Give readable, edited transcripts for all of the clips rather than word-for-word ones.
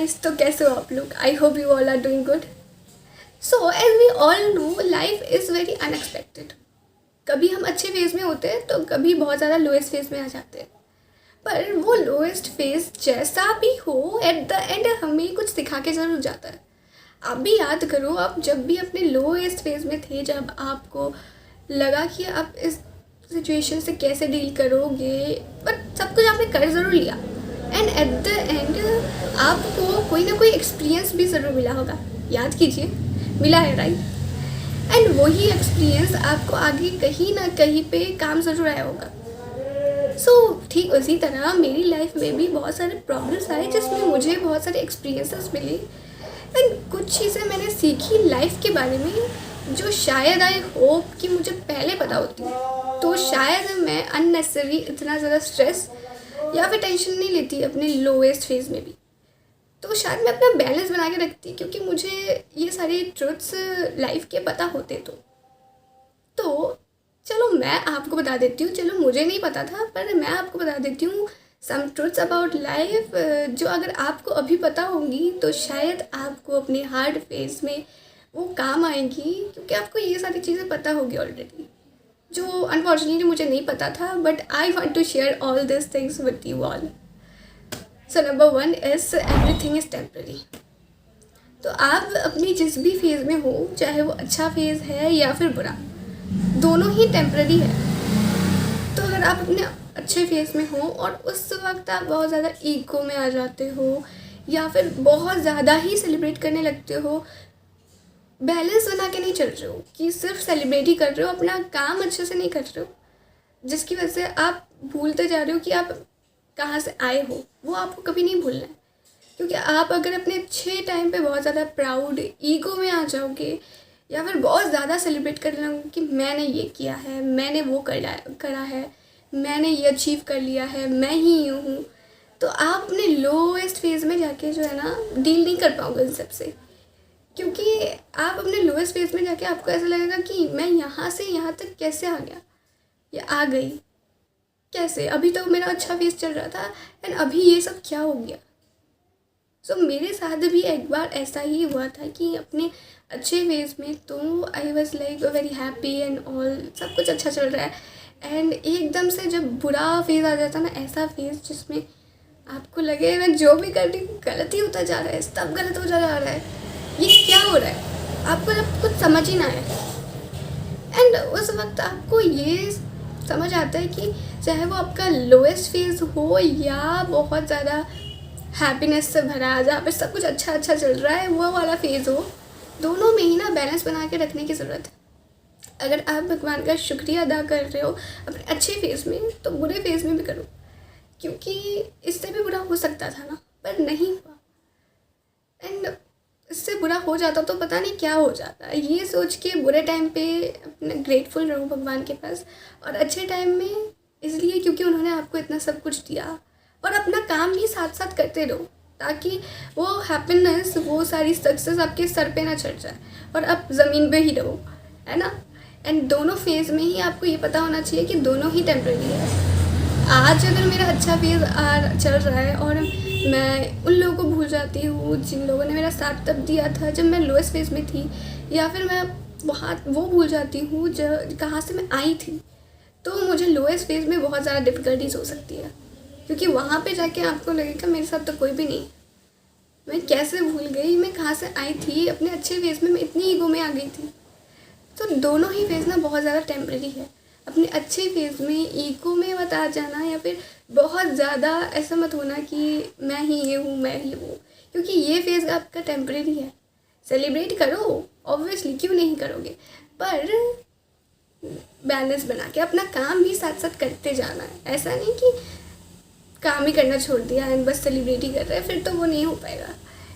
Guys, तो कैसे हो आप लोग? I hope you all are doing good. So as we all know, life is very unexpected. कभी हम अच्छे फेज में होते हैं तो कभी बहुत ज़्यादा लोएस्ट फेज में आ जाते हैं। पर वो लोएस्ट फेज जैसा भी हो, एट द एंड हमें कुछ सिखा के ज़रूर जाता है। आप भी याद करो, आप जब भी अपने लोएस्ट फेज में थे, जब आपको लगा कि आप इस सिचुएशन से कैसे डील करोगे, पर सब कुछ आपने कर ज़रूर लिया। एंड एट द एंड आपको कोई ना कोई एक्सपीरियंस भी ज़रूर मिला होगा। याद कीजिए, मिला है, राइट? एंड वही एक्सपीरियंस आपको आगे कहीं ना कहीं पे काम ज़रूर आया होगा। ठीक उसी तरह मेरी लाइफ में भी बहुत सारे प्रॉब्लम्स आए जिसमें मुझे बहुत सारे एक्सपीरियंसेस मिले एंड कुछ चीज़ें मैंने सीखी लाइफ के बारे में जो शायद आई होप कि मुझे पहले पता होती। तो शायद मैं अननेसेसरी इतना ज़्यादा स्ट्रेस या फिर टेंशन नहीं लेती अपने लोएस्ट फेज में भी। तो शायद मैं अपना बैलेंस बना के रखती, क्योंकि मुझे ये सारे ट्रुथ्स लाइफ के पता होते। तो चलो मैं आपको बता देती हूँ। चलो मुझे नहीं पता था, पर मैं आपको बता देती हूँ सम ट्रुथ्स अबाउट लाइफ, जो अगर आपको अभी पता होंगी तो शायद आपको अपने हार्ड फेज में वो काम आएंगी, क्योंकि आपको ये सारी चीज़ें पता होगी ऑलरेडी, जो अनफॉर्चुनेटली मुझे नहीं पता था। But I want to share all this things with you all. So number 1 is everything is temporary. तो आप अपनी जिस भी फेज़ में हो, चाहे वो अच्छा फेज़ है या फिर बुरा, दोनों ही टेम्पररी है। तो अगर आप अपने अच्छे फेज़ में हो और उस वक्त आप बहुत ज़्यादा ईगो में आ जाते हो या फिर बहुत ज़्यादा ही सेलिब्रेट करने लगते हो, बैलेंस बना के नहीं चल रहे हो कि सिर्फ सेलिब्रेट ही कर रहे हो, अपना काम अच्छे से नहीं कर रहे हो, जिसकी वजह से आप भूलते जा रहे हो कि आप कहाँ से आए हो। वो आपको कभी नहीं भूलना है, क्योंकि आप अगर अपने अच्छे टाइम पे बहुत ज़्यादा प्राउड ईगो में आ जाओगे या फिर बहुत ज़्यादा सेलिब्रेट करने लगोगे कि मैंने ये किया है, मैंने वो करा है, मैंने ये अचीव कर लिया है, मैं ही यूँ हूँ, तो आप अपने लोएस्ट फेज़ में जाके जो है ना डील नहीं कर पाओगे इन सबसे। क्योंकि आप अपने लोएस्ट फेज़ में जाके आपको ऐसा लगेगा कि मैं यहाँ से यहाँ तक कैसे आ गया या आ गई, कैसे, अभी तो मेरा अच्छा फेज़ चल रहा था एंड अभी ये सब क्या हो गया। मेरे साथ भी एक बार ऐसा ही हुआ था कि अपने अच्छे फेज़ में तो I was like very happy and all, सब कुछ अच्छा चल रहा है। एंड एकदम से जब बुरा फेज़ आ जाता ना, ऐसा फेज़ जिसमें आपको लगे मैं जो भी कर रही हूँ गलत ही होता जा रहा है, सब गलत हो जा रहा है, ये क्या हो रहा है, आपको जब कुछ समझ ही ना आए। एंड उस वक्त आपको ये समझ आता है कि चाहे वो आपका लोएस्ट फेज़ हो या बहुत ज़्यादा हैप्पीनेस से भरा, जहाँ पे सब कुछ अच्छा अच्छा चल रहा है, वो वाला फेज़ हो, दोनों में ही ना बैलेंस बना के रखने की ज़रूरत है। अगर आप भगवान का शुक्रिया अदा कर रहे हो अपने अच्छे फेज़ में, तो बुरे फेज़ में भी करो, क्योंकि इससे भी बुरा हो सकता था ना, पर नहीं हुआ। एंड इससे बुरा हो जाता तो पता नहीं क्या हो जाता। ये सोच के बुरे टाइम पे अपने ग्रेटफुल रहो भगवान के पास, और अच्छे टाइम में इसलिए क्योंकि उन्होंने आपको इतना सब कुछ दिया, और अपना काम भी साथ साथ करते रहो, ताकि वो हैप्पीनेस, वो सारी सक्सेस आपके सर पे ना चढ़ जाए और आप ज़मीन पे ही रहो, है ना। एंड दोनों फेज़ में ही आपको ये पता होना चाहिए कि दोनों ही टेम्परेरी है। आज अगर मेरा अच्छा फेज़ चल रहा है और मैं उन लोगों को भूल जाती हूँ जिन लोगों ने मेरा साथ तब दिया था जब मैं लोएस्ट फेज़ में थी, या फिर मैं वो भूल जाती हूँ कहाँ से मैं आई थी, तो मुझे लोएस्ट फेज़ में बहुत ज़्यादा डिफ़िकल्टीज हो सकती है, क्योंकि वहाँ पे जाके आपको लगेगा मेरे साथ तो कोई भी नहीं, मैं कैसे भूल गई, मैं कहाँ से आई थी, अपने अच्छे फेज़ में मैं इतनी ईगो में आ गई थी। तो दोनों ही फेज़ ना बहुत ज़्यादा टेम्परेरी है। अपने अच्छे फेज़ में ईगो में मत आ जाना, या फिर बहुत ज़्यादा ऐसा मत होना कि मैं ही ये हूँ, मैं ही वो, क्योंकि ये फेज़ आपका टेम्परेरी है। सेलिब्रेट करो ऑब्वियसली, क्यों नहीं करोगे, पर बैलेंस बना के अपना काम भी साथ साथ करते जाना है। ऐसा नहीं कि काम ही करना छोड़ दिया एंड बस सेलिब्रेट ही कर रहे हैं, फिर तो वो नहीं हो पाएगा।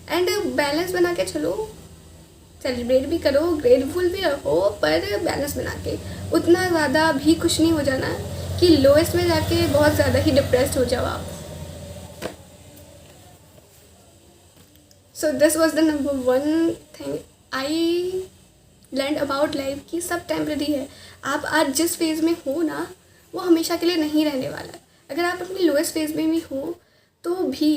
एंड बैलेंस बना के चलो, सेलिब्रेट भी करो, ग्रेटफुल भी रहो, पर बैलेंस बना के। उतना ज़्यादा भी खुश नहीं हो जाना कि लोएस्ट में जाके बहुत ज़्यादा ही डिप्रेस्ड हो जाओ आप। So this was the number 1 thing I learn about life, कि सब टेम्परेरी है। आप आज जिस फेज़ में हो ना, वो हमेशा के लिए नहीं रहने वाला है। अगर आप अपने लोएस्ट फेज़ में भी हो तो भी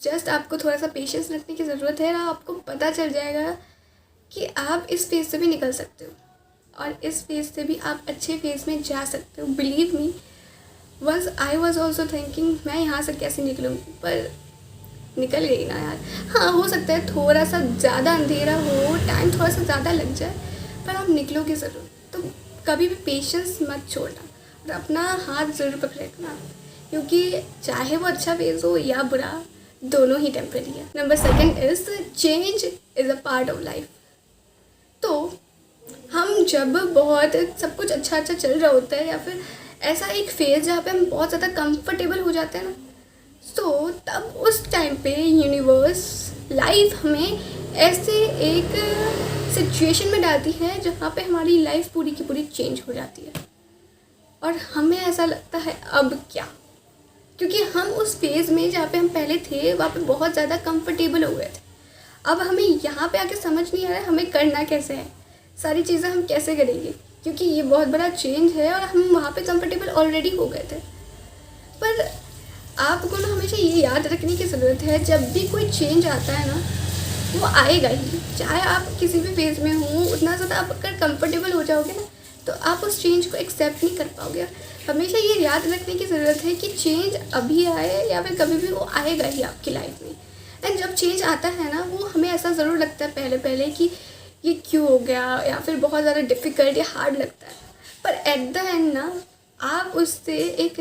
जस्ट आपको थोड़ा सा पेशेंस रखने की ज़रूरत है, और आपको पता चल जाएगा कि आप इस फेज़ से भी निकल सकते हो, और इस फेज़ से भी आप अच्छे फेज़ में जा सकते हो। Believe me, once I was also thinking मैं यहाँ से कैसे निकलूँगी, पर निकल गई ना यार। हाँ, हो सकता है थोड़ा सा ज़्यादा अंधेरा हो, टाइम थोड़ा सा ज़्यादा लग जाए, पर आप निकलोगे ज़रूर। तो कभी भी पेशेंस मत छोड़ना, और अपना हाथ ज़रूर पकड़े रखना, क्योंकि चाहे वो अच्छा फेज़ हो या बुरा, दोनों ही टेम्परेरी है। Number 2 is change is a part of life. तो हम जब बहुत सब कुछ अच्छा चल रहा होता है, या फिर ऐसा एक फेज़ जहाँ पे हम बहुत ज़्यादा कंफर्टेबल हो जाते हैं ना, तो तब उस टाइम पे यूनिवर्स, लाइफ हमें ऐसे एक सिचुएशन में डालती है जहाँ पे हमारी लाइफ पूरी की पूरी चेंज हो जाती है, और हमें ऐसा लगता है अब क्या, क्योंकि हम उस फेज़ में जहाँ पे हम पहले थे वहाँ पे बहुत ज़्यादा कंफर्टेबल हो गए थे। अब हमें यहाँ पे आके समझ नहीं आ रहा है हमें करना कैसे है, सारी चीज़ें हम कैसे करेंगे, क्योंकि ये बहुत बड़ा चेंज है और हम वहाँ पे कंफर्टेबल ऑलरेडी हो गए थे। पर आपको ना हमेशा ये याद रखने की ज़रूरत है, जब भी कोई चेंज आता है ना, वो आएगा ही, चाहे आप किसी भी फेज़ में हो। उतना ज़्यादा आप अगर कंफर्टेबल हो जाओगे ना, तो आप उस चेंज को एक्सेप्ट नहीं कर पाओगे। हमेशा ये याद रखने की ज़रूरत है कि चेंज अभी आए या फिर कभी भी, वो आएगा ही आपकी लाइफ में। एंड जब चेंज आता है ना, वो हमें ऐसा ज़रूर लगता है पहले पहले कि ये क्यों हो गया, या फिर बहुत ज़्यादा डिफ़िकल्ट या हार्ड लगता है। पर एट द एंड ना, आप उससे एक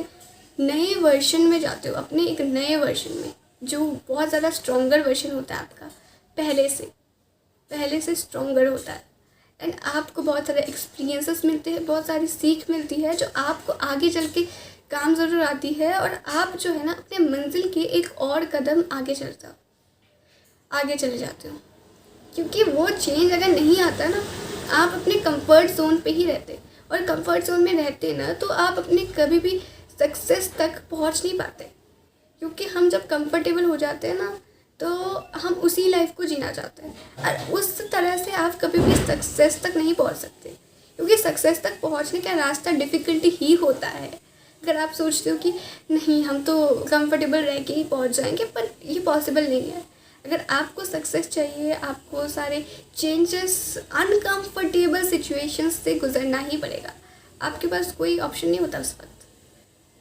नए वर्जन में जाते हो, अपने एक नए वर्जन में, जो बहुत ज़्यादा स्ट्रॉन्गर वर्जन होता है आपका, पहले से स्ट्रॉन्गर होता है। एंड आपको बहुत सारे एक्सपीरियंसेस मिलते हैं, बहुत सारी सीख मिलती है, जो आपको आगे चल के काम ज़रूर आती है, और आप जो है ना अपने मंजिल के एक और कदम आगे चले जाते हो। क्योंकि वो चेंज अगर नहीं आता ना, आप अपने कंफर्ट जोन पे ही रहते, और कंफर्ट जोन में रहते ना, तो आप अपने कभी भी सक्सेस तक पहुंच नहीं पाते। क्योंकि हम जब कंफर्टेबल हो जाते हैं ना, तो हम उसी लाइफ को जीना चाहते हैं, और उस तरह से आप कभी भी सक्सेस तक नहीं पहुंच सकते, क्योंकि सक्सेस तक पहुंचने का रास्ता डिफ़िकल्टी ही होता है। अगर आप सोचते हो कि नहीं, हम तो कंफर्टेबल रह के ही पहुंच जाएंगे, पर ये पॉसिबल नहीं है। अगर आपको सक्सेस चाहिए, आपको सारे चेंजेस, अनकंफर्टेबल सिचुएशंस से गुजरना ही पड़ेगा। आपके पास कोई ऑप्शन नहीं होता उस वक्त।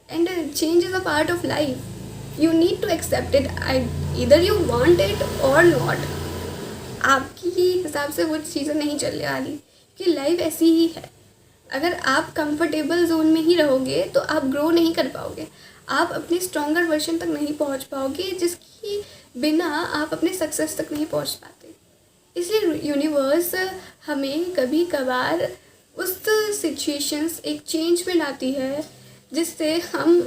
And change is a part of life, you need to accept it, either you want it or not. आपकी हिसाब से वो चीज़ें नहीं चलने वाली, कि लाइफ ऐसी ही है। अगर आप कंफर्टेबल जोन में ही रहोगे तो आप ग्रो नहीं कर पाओगे, आप अपने स्ट्रॉन्गर वर्जन तक नहीं पहुंच पाओगे, जिसकी बिना आप अपने सक्सेस तक नहीं पहुंच पाते। इसलिए यूनिवर्स हमें कभी कभार उस सिचुएशंस, एक चेंज में लाती है, जिससे हम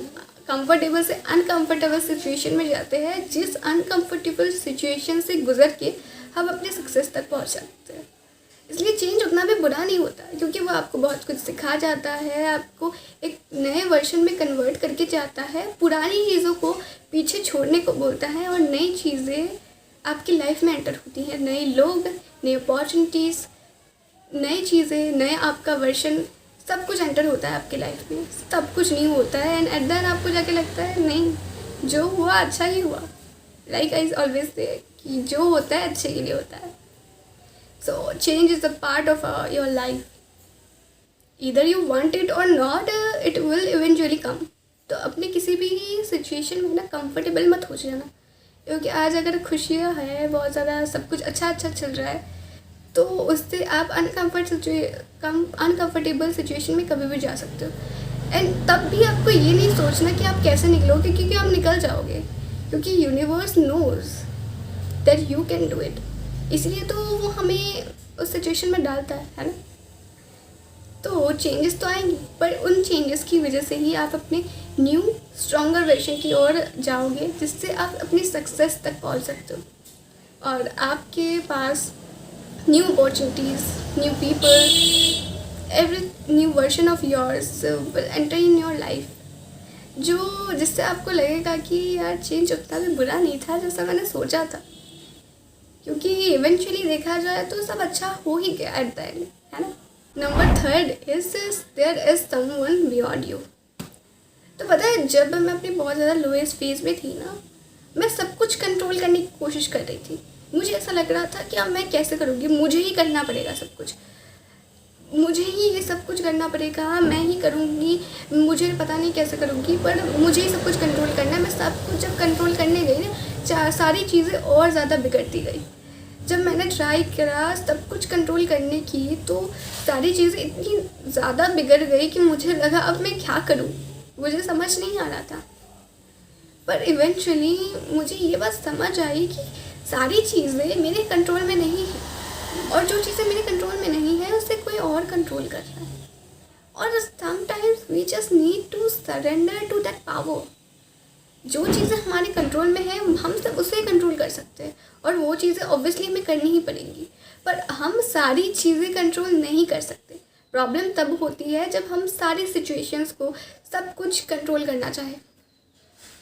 कंफर्टेबल से अनकंफर्टेबल सिचुएशन में जाते हैं, जिस अनकंफर्टेबल सिचुएशन से गुजर के हम अपने सक्सेस तक पहुंच सकते हैं। इसलिए चेंज उतना भी बुरा नहीं होता, क्योंकि वो आपको बहुत कुछ सिखा जाता है, आपको एक नए वर्जन में कन्वर्ट करके जाता है, पुरानी चीज़ों को पीछे छोड़ने को बोलता है, और नई चीज़ें आपकी लाइफ में एंटर होती हैं, नए लोग, नई अपॉर्चुनिटीज़, नई चीज़ें, नए आपका वर्जन, सब कुछ एंटर होता है आपकी लाइफ में। सब कुछ न्यू होता है, एंड एट द एंड आपको जाके लगता है नहीं, जो हुआ अच्छा ही हुआ। लाइक आई ऑलवेज से, कि जो होता है अच्छे के लिए होता है। So change is a part of your life. Either you want it or not, it will eventually come. तो अपने किसी भी सिचुएशन में ना कंफर्टेबल मत हो जाना, क्योंकि आज अगर खुशियाँ है, बहुत ज़्यादा सब कुछ अच्छा चल रहा है, तो उससे आप अनकंफर्टेबल सिचुएशन में कभी भी जा सकते हो। एंड तब भी आपको ये नहीं सोचना कि आप कैसे निकलोगे, क्योंकि आप निकल जाओगे, क्योंकि universe knows that you can do it. इसलिए तो वो हमें उस सिचुएशन में डालता है ना। तो चेंजेस तो आएंगी, पर उन चेंजेस की वजह से ही आप अपने न्यू स्ट्रॉन्गर वर्जन की ओर जाओगे, जिससे आप अपनी सक्सेस तक पहुंच सकते हो, और आपके पास new opportunities, new people, every new version of yours will enter in your life, जो जिससे आपको लगेगा कि यार चेंज उतना भी बुरा नहीं था जैसा मैंने सोचा था, क्योंकि इवेंचुअली देखा जाए तो सब अच्छा हो ही गया एट द एंड, है ना। Number 3 is there is someone beyond you. तो पता है, जब मैं अपनी बहुत ज़्यादा लोएस्ट फेज में थी ना, मैं सब कुछ कंट्रोल करने की कोशिश कर रही थी। मुझे ऐसा लग रहा था कि अब मैं कैसे करूँगी, मुझे ही करना पड़ेगा सब कुछ, मुझे ही ये सब कुछ करना पड़ेगा, मैं ही करूँगी, मुझे पता नहीं कैसे करूँगी, पर मुझे ही सब कुछ कंट्रोल करना है। मैं सब कुछ जब कंट्रोल करने गई ना, सारी चीज़ें और ज़्यादा बिगड़ती गई। जब मैंने ट्राई करा सब कुछ कंट्रोल करने की, तो सारी चीज़ें इतनी ज़्यादा बिगड़ गई कि मुझे लगा अब मैं क्या करूँ, मुझे समझ नहीं आ रहा था। पर इवेंचुअली मुझे ये बात समझ आई कि सारी चीज़ें मेरे कंट्रोल में नहीं है, और जो चीज़ें मेरे कंट्रोल में नहीं है उसे कोई और कंट्रोल कर रहा है। और sometimes we just need to surrender to that power. जो चीज़ें हमारे कंट्रोल में है हम सब उसे कंट्रोल कर सकते हैं, और वो चीज़ें ऑब्वियसली हमें करनी ही पड़ेंगी, पर हम सारी चीज़ें कंट्रोल नहीं कर सकते। प्रॉब्लम तब होती है जब हम सारी सिचुएशंस को सब कुछ कंट्रोल करना चाहें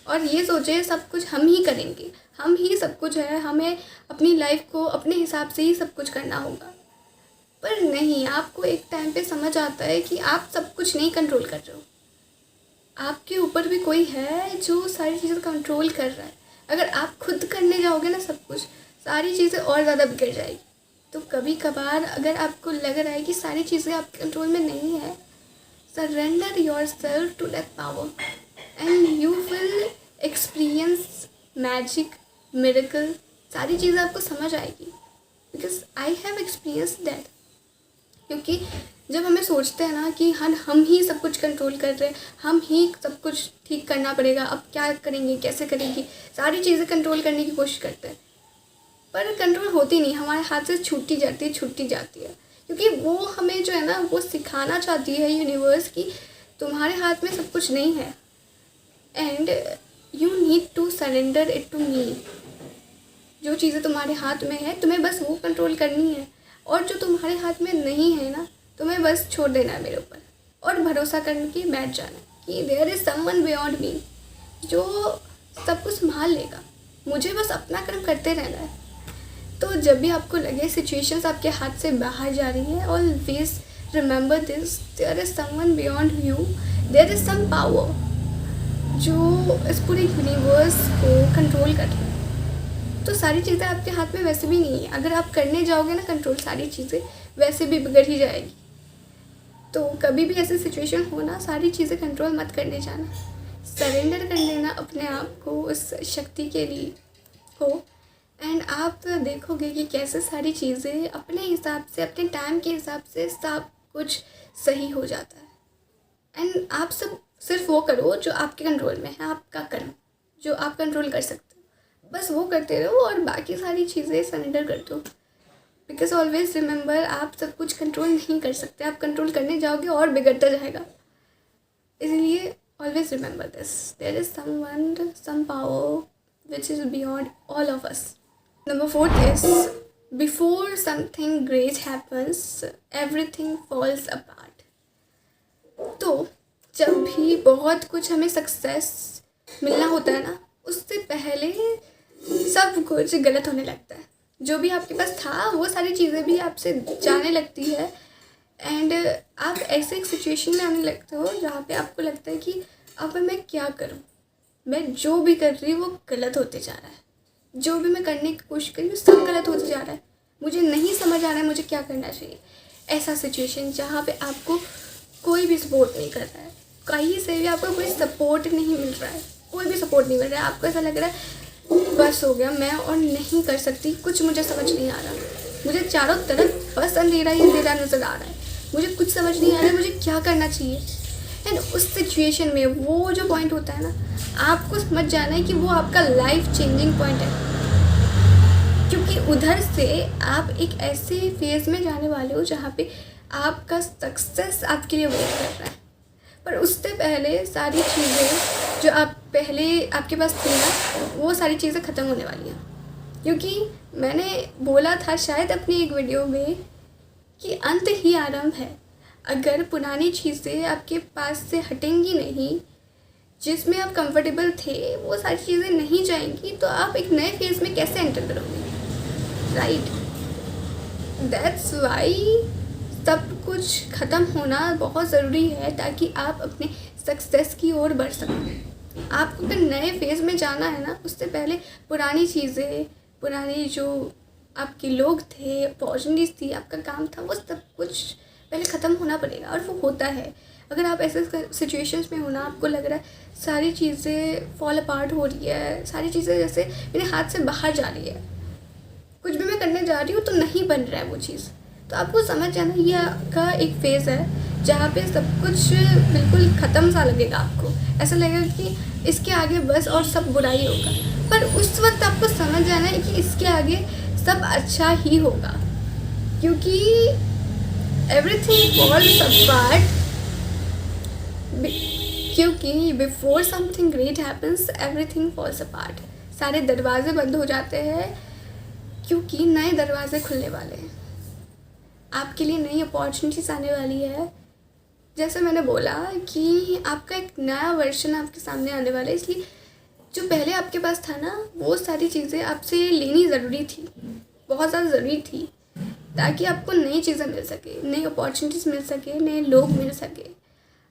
और ये सोचे सब कुछ हम ही करेंगे, हम ही सब कुछ है, हमें अपनी लाइफ को अपने हिसाब से ही सब कुछ करना होगा। पर नहीं, आपको एक टाइम पे समझ आता है कि आप सब कुछ नहीं कंट्रोल कर रहे हो, आपके ऊपर भी कोई है जो सारी चीज़ें कंट्रोल कर रहा है। अगर आप खुद करने जाओगे ना सब कुछ, सारी चीज़ें और ज़्यादा बिगड़ जाएगी। तो कभी कभार अगर आपको लग रहा है कि सारी चीज़ें आपके कंट्रोल में नहीं है, surrender your self to that power and you will experience magic, miracle. सारी चीज़ें आपको समझ आएगी, because I have experience that. क्योंकि जब हमें सोचते हैं ना कि हम ही सब कुछ कंट्रोल कर रहे हैं, हम ही सब कुछ ठीक करना पड़ेगा, अब क्या करेंगे, कैसे करेंगे, सारी चीज़ें कंट्रोल करने की कोशिश करते हैं, पर कंट्रोल होती नहीं, हमारे हाथ से छूटती जाती है। क्योंकि वो हमें जो है ना वो सिखाना चाहती है यूनिवर्स की तुम्हारे हाथ में सब कुछ नहीं है, and you need to surrender it to me. जो चीज़ें तुम्हारे हाथ में है तुम्हें बस वो कंट्रोल करनी है, और जो तुम्हारे हाथ में नहीं है ना तुम्हें बस छोड़ देना है मेरे ऊपर, और भरोसा करके बैठ जाना कि there is someone beyond me जो सब कुछ संभाल लेगा, मुझे बस अपना कर्म करते रहना है। तो जब भी आपको लगे सिचुएशंस आपके हाथ से बाहर जा रही है, always remember this, there is someone beyond you, there is some power जो इस पूरे यूनिवर्स को कंट्रोल कर रही है। तो सारी चीज़ें आपके हाथ में वैसे भी नहीं है, अगर आप करने जाओगे ना कंट्रोल, सारी चीज़ें वैसे भी बिगड़ ही जाएगी। तो कभी भी ऐसी सिचुएशन हो ना, सारी चीज़ें कंट्रोल मत करने जाना, सरेंडर कर देना अपने आप को उस शक्ति के लिए हो, एंड आप देखोगे कि कैसे सारी चीज़ें अपने हिसाब से, अपने टाइम के हिसाब से सब कुछ सही हो जाता है। एंड आप सब सिर्फ वो करो जो आपके कंट्रोल में है, आपका कर्म जो आप कंट्रोल कर सकते हो, बस वो करते रहो और बाकी सारी चीज़ें सरेंडर कर दो। बिकॉज ऑलवेज रिमेंबर, आप सब कुछ कंट्रोल नहीं कर सकते, आप कंट्रोल करने जाओगे और बिगड़ता जाएगा। इसलिए always remember this, there is someone, some power which is beyond all of us. Number 4 is, before something great happens, everything falls apart. तो जब भी बहुत कुछ हमें सक्सेस मिलना होता है ना, उससे पहले सब कुछ गलत होने लगता है। जो भी आपके पास था वो सारी चीज़ें भी आपसे जाने लगती है, एंड आप ऐसे एक सिचुएशन में आने लगते हो जहाँ पे आपको लगता है कि अब मैं क्या करूँ, मैं जो भी कर रही हूँ वो गलत होते जा रहा है, जो भी मैं करने की कोशिश कर रही हूँ सब गलत होते जा रहा है, मुझे नहीं समझ आ रहा है मुझे क्या करना चाहिए। ऐसा सिचुएशन जहाँ पे आपको कोई भी सपोर्ट नहीं कर रहा है, कहीं से भी आपको कोई सपोर्ट नहीं मिल रहा है, कोई भी सपोर्ट नहीं मिल रहा है, आपको ऐसा लग रहा है बस हो गया, मैं और नहीं कर सकती, कुछ मुझे समझ नहीं आ रहा, मुझे चारों तरफ बस अंधेरा ही अंधेरा नज़र आ रहा है, मुझे कुछ समझ नहीं आ रहा है मुझे क्या करना चाहिए। एंड उस सिचुएशन में वो जो पॉइंट होता है ना, आपको समझ जाना है कि वो आपका लाइफ चेंजिंग पॉइंट है, क्योंकि उधर से आप एक ऐसे फेज़ में जाने वाले हो जहाँ पे आपका सक्सेस आपके लिए वेट कर रहा है। पर उससे पहले सारी चीज़ें जो आप पहले आपके पास थी ना, वो सारी चीज़ें ख़त्म होने वाली हैं। क्योंकि मैंने बोला था शायद अपनी एक वीडियो में कि अंत ही आरंभ है। अगर पुरानी चीज़ें आपके पास से हटेंगी नहीं, जिसमें आप कंफर्टेबल थे वो सारी चीज़ें नहीं जाएंगी, तो आप एक नए फेज़ में कैसे एंटर करोगे, राइट? दैट्स वाई सब कुछ ख़त्म होना बहुत ज़रूरी है, ताकि आप अपने सक्सेस की ओर बढ़ सकें। आपको अगर नए फेज़ में जाना है ना, उससे पहले पुरानी चीज़ें, पुराने जो आपके लोग थे, अपॉर्चुनिटीज़ थी, आपका काम था, वो सब कुछ पहले ख़त्म होना पड़ेगा। और वो होता है। अगर आप ऐसे सिचुएशंस में हो ना, आपको लग रहा है सारी चीज़ें फॉल अपार्ट हो रही है, सारी चीज़ें जैसे मेरे हाथ से बाहर जा रही है, कुछ भी मैं करने जा रही हूँ तो नहीं बन रहा है वो चीज़, तो आपको समझ जाना ये आपका एक फ़ेज़ है जहाँ पे सब कुछ बिल्कुल ख़त्म सा लगेगा। आपको ऐसा लगेगा कि इसके आगे बस और सब बुराई होगा, पर उस वक्त आपको समझ जाना है कि इसके आगे सब अच्छा ही होगा, क्योंकि एवरीथिंग फॉल्स अपार्ट, क्योंकि before something great happens everything falls apart. सारे दरवाजे बंद हो जाते हैं क्योंकि नए दरवाजे खुलने वाले हैं, आपके लिए नई अपॉर्चुनिटीज़ आने वाली है। जैसे मैंने बोला कि आपका एक नया वर्जन आपके सामने आने वाला है, इसलिए जो पहले आपके पास था ना, वो सारी चीज़ें आपसे लेनी ज़रूरी थी, बहुत ज़्यादा ज़रूरी थी, ताकि आपको नई चीज़ें मिल सके, नई अपॉर्चुनिटीज़ मिल सके, नए लोग मिल सके,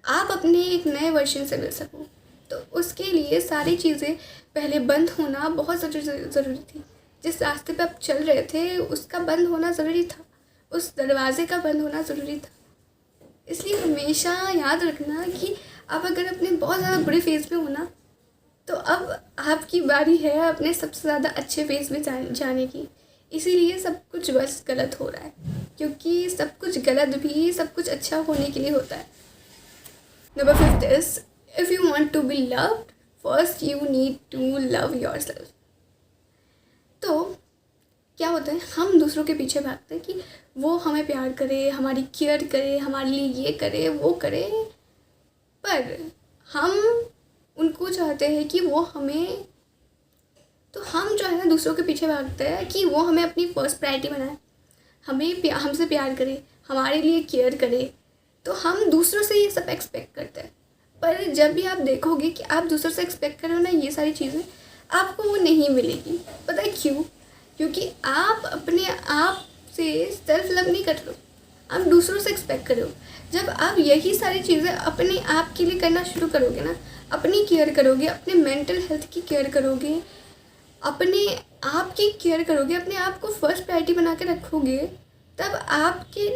आप अपने एक नए वर्जन से मिल सको। तो उसके लिए सारी चीज़ें पहले बंद होना बहुत ज़रूरी थी। जिस रास्ते पे आप चल रहे थे उसका बंद होना ज़रूरी था, उस दरवाजे का बंद होना ज़रूरी था। इसलिए हमेशा याद रखना कि आप अगर अपने बहुत ज़्यादा बुरे फेज़ में हो ना, तो अब आपकी बारी है अपने सबसे ज़्यादा अच्छे फेज़ में जाने की। इसीलिए सब कुछ बस गलत हो रहा है, क्योंकि सब कुछ गलत भी सब कुछ अच्छा होने के लिए होता है। Number 5 is, if you want to be loved, first you need to love yourself. तो क्या होता है, हम दूसरों के पीछे भागते हैं कि वो हमें प्यार करे, हमारी केयर करे, हमारे लिए ये करे वो करे, पर हम उनको चाहते हैं कि वो हमें, तो हम जो है ना दूसरों के पीछे भागते हैं कि वो हमें अपनी फर्स्ट प्रायोरिटी बनाए, हमें हमसे प्यार करे, हमारे लिए केयर करे, तो हम दूसरों से ये सब एक्सपेक्ट करते हैं। पर जब भी आप देखोगे कि आप दूसरों से एक्सपेक्ट कर रहे हो ना ये सारी चीज़ें, आपको वो नहीं मिलेगी। पता है क्यों? क्योंकि आप अपने आप से सेल्फ लव नहीं कर रहे हो, आप दूसरों से एक्सपेक्ट कर रहे हो। जब आप यही सारी चीज़ें अपने आप के लिए करना शुरू करोगे ना, अपनी केयर करोगे, अपने मेंटल हेल्थ की केयर करोगे, अपने आप की केयर करोगे, अपने आप को फर्स्ट प्रायोरिटी बना के रखोगे, तब आपके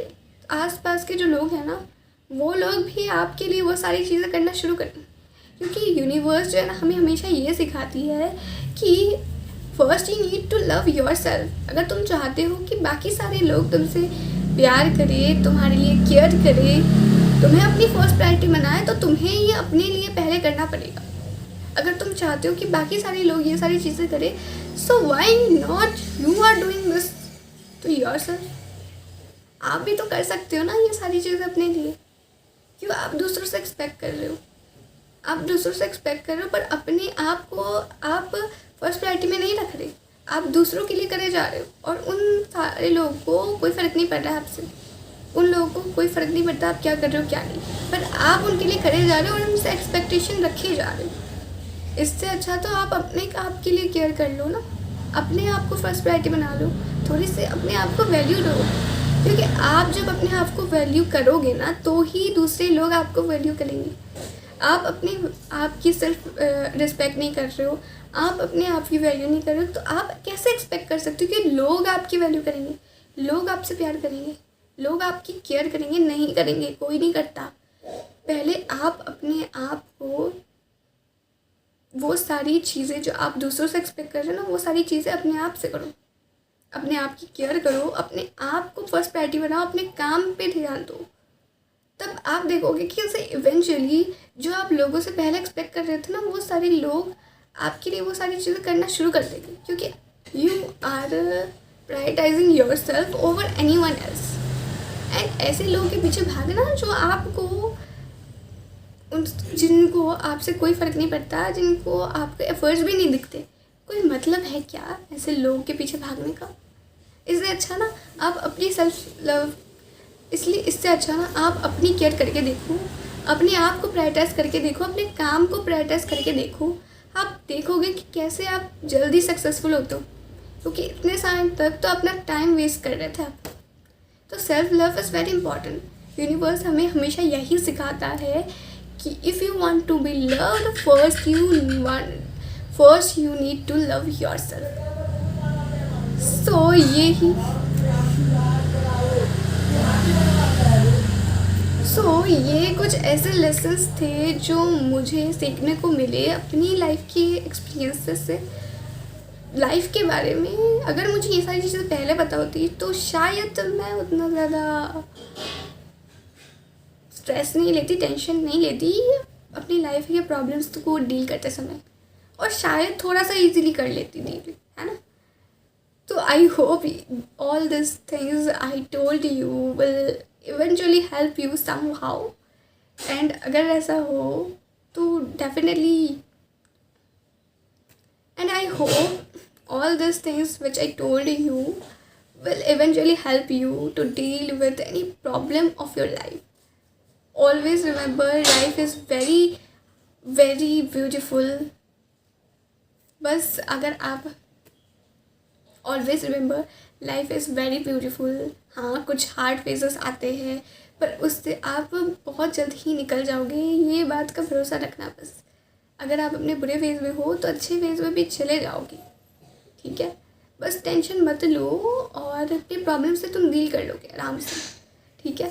आसपास के जो लोग हैं ना, वो लोग भी आपके लिए वो सारी चीज़ें करना शुरू करें। क्योंकि यूनिवर्स जो है ना हमें हमेशा ये सिखाती है कि first you need to love your self. अगर तुम चाहते हो कि बाकी सारे लोग तुमसे प्यार करें, तुम्हारे लिए केयर करें, तुम्हें अपनी फर्स्ट प्रायोरिटी बनाए, तो तुम्हें ये अपने लिए पहले करना पड़ेगा। अगर तुम चाहते हो कि बाकी सारे लोग ये सारी चीज़ें करें, so why not you are doing this to yourself. आप भी तो कर सकते हो ना ये सारी चीज़ें अपने लिए। क्यों आप दूसरों से एक्सपेक्ट कर रहे हो? आप दूसरों से एक्सपेक्ट कर रहे हो, पर अपने आप को आप फर्स्ट प्रायोरिटी में नहीं रख रहे, आप दूसरों के लिए करे जा रहे हो। और उन सारे लोगों को कोई फ़र्क नहीं पड़ रहा है आपसे, उन लोगों को कोई फ़र्क नहीं पड़ता आप क्या कर रहे हो क्या नहीं, पर आप उनके लिए करे जा रहे हो और उनसे एक्सपेक्टेशन रखे जा रहे हो। इससे अच्छा तो आप अपने आप के लिए केयर कर लो ना, अपने आप को फर्स्ट प्रायोरिटी बना लो, थोड़ी सी अपने आप को वैल्यू दो। क्योंकि आप जब अपने आप को वैल्यू करोगे ना, तो ही दूसरे लोग आपको वैल्यू करेंगे। आप अपने आप की सेल्फ रिस्पेक्ट नहीं कर रहे हो, आप अपने आप की वैल्यू नहीं कर रहे हो, तो आप कैसे एक्सपेक्ट कर सकते हो कि लोग आपकी वैल्यू करेंगे, लोग आपसे प्यार करेंगे, लोग आपकी केयर करेंगे? नहीं करेंगे, कोई नहीं करता। पहले आप अपने आप को वो सारी चीज़ें जो आप दूसरों से एक्सपेक्ट कर रहे हो ना, वो सारी चीज़ें अपने आप से करो, अपने आप की केयर करो, अपने आप को फर्स्ट प्रायोरिटी बनाओ, अपने काम पे ध्यान दो। तब आप देखोगे कि ऐसे इवेंचुअली जो आप लोगों से पहले एक्सपेक्ट कर रहे थे ना, वो सारे लोग आपके लिए वो सारी चीज़ें करना शुरू कर देंगे, क्योंकि you are prioritising your self over anyone else. And ऐसे लोगों के पीछे भागना जो आपको जिनको आपसे कोई फ़र्क नहीं पड़ता, जिनको आपके एफर्ट्स भी नहीं दिखते, कोई मतलब है क्या ऐसे लोगों के पीछे भागने का? इससे अच्छा ना आप अपनी सेल्फ लव, इसलिए इससे अच्छा ना आप अपनी केयर करके देखो, अपने आप को प्रायोरिटाइज करके देखो, अपने काम को प्रायोरिटाइज करके देखो। आप देखोगे कि कैसे आप जल्दी सक्सेसफुल होते हो, क्योंकि इतने साल तक तो अपना टाइम वेस्ट कर रहे थे आप। तो self love is very important. Universe हमें हमेशा यही सिखाता है कि if you want to be loved, first you need to love yourself. So ये कुछ ऐसे लेसन्स थे जो मुझे सीखने को मिले अपनी लाइफ की एक्सपीरियंसेस से। लाइफ के बारे में अगर मुझे ये सारी चीज़ें पहले पता होती तो शायद मैं उतना ज़्यादा स्ट्रेस नहीं लेती, टेंशन नहीं लेती अपनी लाइफ के प्रॉब्लम्स को डील करते समय, और शायद थोड़ा सा इजीली कर लेती डील, है ना। तो I hope all this things I told you will eventually help you somehow, and अगर ऐसा हो तो definitely, and I hope all these things which I told you will eventually help you to deal with any problem of your life. Always remember, life is very very beautiful. बस अगर आप always remember, life is very beautiful. हाँ, कुछ hard phases आते हैं पर उससे आप बहुत जल्द ही निकल जाओगे, ये बात का भरोसा रखना। बस अगर आप अपने बुरे फेज़ में हो तो अच्छे फेज़ में भी चले जाओगे, ठीक है। बस टेंशन मत लो और अपनी प्रॉब्लम से तुम डील कर लोगे आराम से, ठीक है।